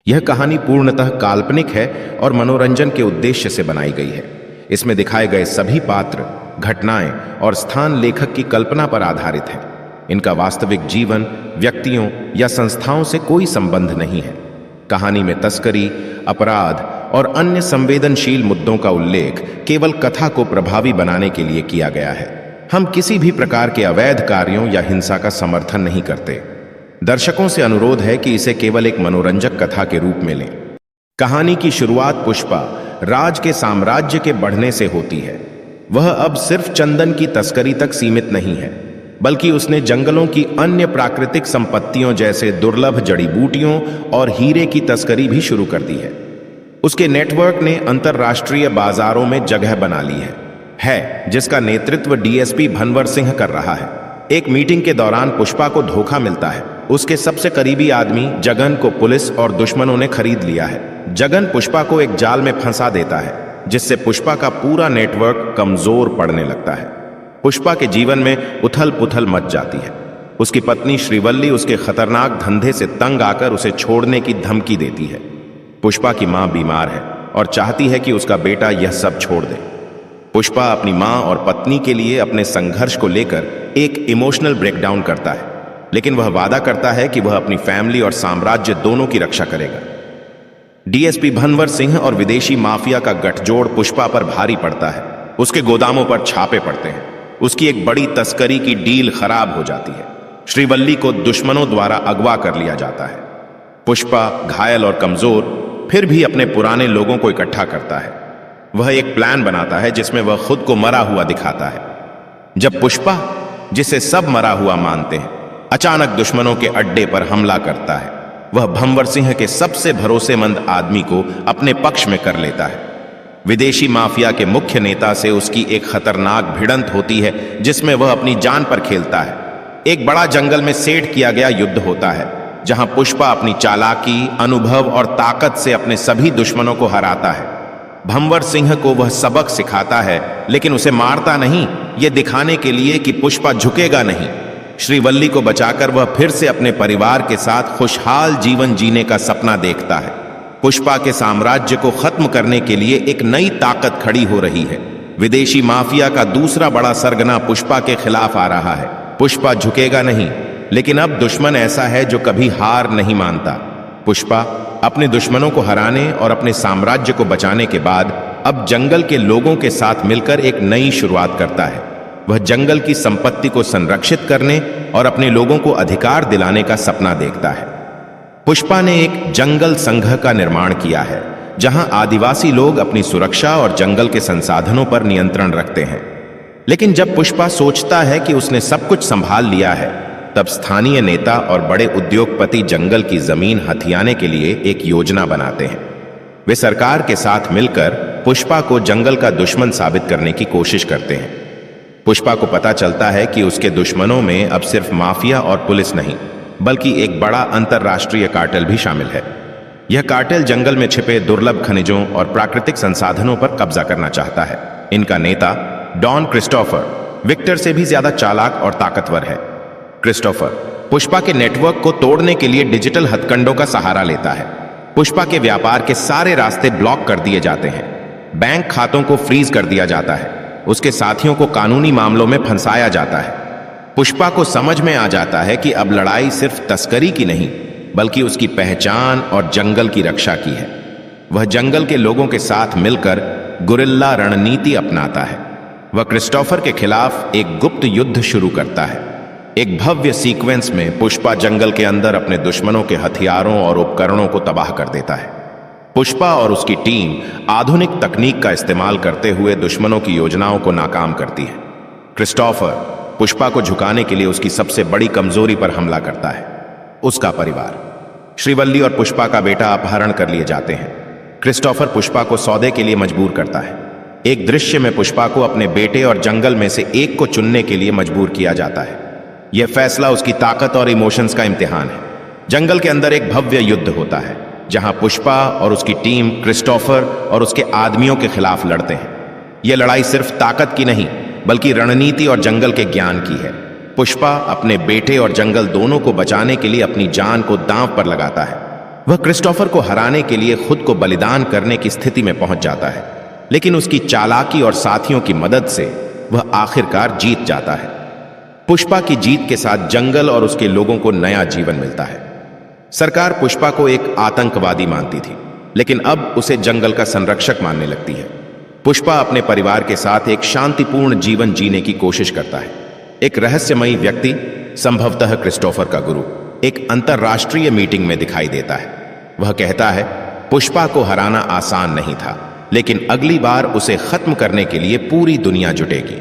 यह कहानी पूर्णतः काल्पनिक है और मनोरंजन के उद्देश्य से बनाई गई है। इसमें दिखाए गए सभी पात्र, घटनाएं और स्थान लेखक की कल्पना पर आधारित है। इनका वास्तविक जीवन, व्यक्तियों या संस्थाओं से कोई संबंध नहीं है। कहानी में तस्करी, अपराध और अन्य संवेदनशील मुद्दों का उल्लेख केवल कथा को प्रभावी बनाने के लिए किया गया है। हम किसी भी प्रकार के अवैध कार्यों या हिंसा का समर्थन नहीं करते। दर्शकों से अनुरोध है कि इसे केवल एक मनोरंजक कथा के रूप में लें। कहानी की शुरुआत पुष्पा राज के साम्राज्य के बढ़ने से होती है। वह अब सिर्फ चंदन की तस्करी तक सीमित नहीं है, बल्कि उसने जंगलों की अन्य प्राकृतिक संपत्तियों जैसे दुर्लभ जड़ी बूटियों और हीरे की तस्करी भी शुरू कर दी है। उसके नेटवर्क ने अंतरराष्ट्रीय बाजारों में जगह बना ली है जिसका नेतृत्व डीएसपी भनवर सिंह कर रहा है। एक मीटिंग के दौरान पुष्पा को धोखा मिलता है। उसके सबसे करीबी आदमी जगन को पुलिस और दुश्मनों ने खरीद लिया है। जगन पुष्पा को एक जाल में फंसा देता है, जिससे पुष्पा का पूरा नेटवर्क कमजोर पड़ने लगता है। पुष्पा के जीवन में उथल पुथल मच जाती है। उसकी पत्नी श्रीवल्ली उसके खतरनाक धंधे से तंग आकर उसे छोड़ने की धमकी देती है। पुष्पा की मां बीमार है और चाहती है कि उसका बेटा यह सब छोड़ दे। पुष्पा अपनी मां और पत्नी के लिए अपने संघर्ष को लेकर एक इमोशनल ब्रेकडाउन करता है, लेकिन वह वादा करता है कि वह अपनी फैमिली और साम्राज्य दोनों की रक्षा करेगा। डीएसपी भनवर सिंह और विदेशी माफिया का गठजोड़ पुष्पा पर भारी पड़ता है। उसके गोदामों पर छापे पड़ते हैं। उसकी एक बड़ी तस्करी की डील खराब हो जाती है। श्रीवल्ली को दुश्मनों द्वारा अगवा कर लिया जाता है। पुष्पा घायल और कमजोर फिर भी अपने पुराने लोगों को इकट्ठा करता है। वह एक प्लान बनाता है जिसमें वह खुद को मरा हुआ दिखाता है। जब पुष्पा, जिसे सब मरा हुआ मानते हैं, अचानक दुश्मनों के अड्डे पर हमला करता है, वह भंवर सिंह के सबसे भरोसेमंद आदमी को अपने पक्ष में कर लेता है। विदेशी माफिया के मुख्य नेता से उसकी एक खतरनाक भिड़ंत होती है जिसमें वह अपनी जान पर खेलता है। एक बड़ा जंगल में सेट किया गया युद्ध होता है, जहां पुष्पा अपनी चालाकी, अनुभव और ताकत से अपने सभी दुश्मनों को हराता है। भंवर सिंह को वह सबक सिखाता है, लेकिन उसे मारता नहीं, यह दिखाने के लिए कि पुष्पा झुकेगा नहीं। श्रीवल्ली को बचाकर वह फिर से अपने परिवार के साथ खुशहाल जीवन जीने का सपना देखता है। पुष्पा के साम्राज्य को खत्म करने के लिए एक नई ताकत खड़ी हो रही है। विदेशी माफिया का दूसरा बड़ा सरगना पुष्पा के खिलाफ आ रहा है। पुष्पा झुकेगा नहीं, लेकिन अब दुश्मन ऐसा है जो कभी हार नहीं मानता। पुष्पा अपने दुश्मनों को हराने और अपने साम्राज्य को बचाने के बाद अब जंगल के लोगों के साथ मिलकर एक नई शुरुआत करता है। वह जंगल की संपत्ति को संरक्षित करने और अपने लोगों को अधिकार दिलाने का सपना देखता है। पुष्पा ने एक जंगल संघ का निर्माण किया है, जहां आदिवासी लोग अपनी सुरक्षा और जंगल के संसाधनों पर नियंत्रण रखते हैं। लेकिन जब पुष्पा सोचता है कि उसने सब कुछ संभाल लिया है, तब स्थानीय नेता और बड़े उद्योगपति जंगल की जमीन हथियाने के लिए एक योजना बनाते हैं। वे सरकार के साथ मिलकर पुष्पा को जंगल का दुश्मन साबित करने की कोशिश करते हैं। पुष्पा को पता चलता है कि उसके दुश्मनों में अब सिर्फ माफिया और पुलिस नहीं, बल्कि एक बड़ा अंतरराष्ट्रीय कार्टेल भी शामिल है। यह कार्टेल जंगल में छिपे दुर्लभ खनिजों और प्राकृतिक संसाधनों पर कब्जा करना चाहता है। इनका नेता डॉन क्रिस्टोफर विक्टर से भी ज्यादा चालाक और ताकतवर है। क्रिस्टोफर पुष्पा के नेटवर्क को तोड़ने के लिए डिजिटल हथकंडों का सहारा लेता है। पुष्पा के व्यापार के सारे रास्ते ब्लॉक कर दिए जाते हैं। बैंक खातों को फ्रीज कर दिया जाता है। उसके साथियों को कानूनी मामलों में फंसाया जाता है। पुष्पा को समझ में आ जाता है कि अब लड़ाई सिर्फ तस्करी की नहीं, बल्कि उसकी पहचान और जंगल की रक्षा की है। वह जंगल के लोगों के साथ मिलकर गुरिल्ला रणनीति अपनाता है। वह क्रिस्टोफर के खिलाफ एक गुप्त युद्ध शुरू करता है। एक भव्य सीक्वेंस में पुष्पा जंगल के अंदर अपने दुश्मनों के हथियारों और उपकरणों को तबाह कर देता है। पुष्पा और उसकी टीम आधुनिक तकनीक का इस्तेमाल करते हुए दुश्मनों की योजनाओं को नाकाम करती है। क्रिस्टोफर पुष्पा को झुकाने के लिए उसकी सबसे बड़ी कमजोरी पर हमला करता है, उसका परिवार। श्रीवल्ली और पुष्पा का बेटा अपहरण कर लिए जाते हैं। क्रिस्टोफर पुष्पा को सौदे के लिए मजबूर करता है। एक दृश्य में पुष्पा को अपने बेटे और जंगल में से एक को चुनने के लिए मजबूर किया जाता है। यह फैसला उसकी ताकत और इमोशंस का इम्तिहान है। जंगल के अंदर एक भव्य युद्ध होता है, जहां पुष्पा और उसकी टीम क्रिस्टोफर और उसके आदमियों के खिलाफ लड़ते हैं। यह लड़ाई सिर्फ ताकत की नहीं, बल्कि रणनीति और जंगल के ज्ञान की है। पुष्पा अपने बेटे और जंगल दोनों को बचाने के लिए अपनी जान को दांव पर लगाता है। वह क्रिस्टोफर को हराने के लिए खुद को बलिदान करने की स्थिति में पहुंच जाता है, लेकिन उसकी चालाकी और साथियों की मदद से वह आखिरकार जीत जाता है। पुष्पा की जीत के साथ जंगल और उसके लोगों को नया जीवन मिलता है। सरकार पुष्पा को एक आतंकवादी मानती थी, लेकिन अब उसे जंगल का संरक्षक मानने लगती है। पुष्पा अपने परिवार के साथ एक शांतिपूर्ण जीवन जीने की कोशिश करता है। एक रहस्यमयी व्यक्ति, संभवतः क्रिस्टोफर का गुरु, एक अंतरराष्ट्रीय मीटिंग में दिखाई देता है। वह कहता है, पुष्पा को हराना आसान नहीं था, लेकिन अगली बार उसे खत्म करने के लिए पूरी दुनिया जुटेगी।